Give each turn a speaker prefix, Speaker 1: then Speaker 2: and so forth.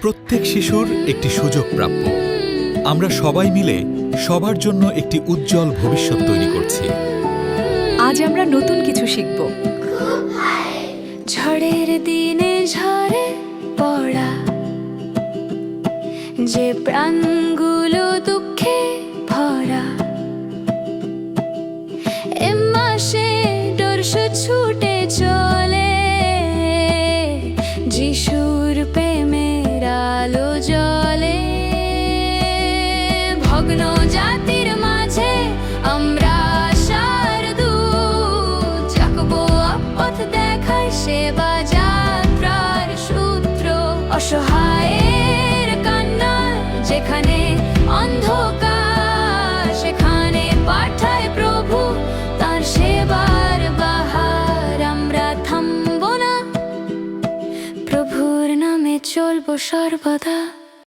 Speaker 1: প্রত্যেক শিশুর একটি সুযোগ প্রাপ্য। আমরা সবাই মিলে সবার জন্য একটি উজ্জ্বল ভবিষ্যৎ তৈরি করছি।
Speaker 2: আজ আমরা নতুন কিছু শিখব।
Speaker 3: ঝড়ের দিনে ঝরে পড়া যে প্রাণগুলো দুঃখে ভরা, এ মাসে ডরসে ছুটে চলে যিশুর প্রেমের আলো জ্বলে। ভগ্ন জাতির মাঝে আমরা আশার দূত, জাগবো পথ দেখায় সেবা যাত্রার সূত্র। অসহায়ের কান্না যেখানে অন্ধকার, সেখানে পাঠায় প্রভু তার সেবার বাহার। আমরা থামবো না, প্রভুর নামে চলবো সর্বদা।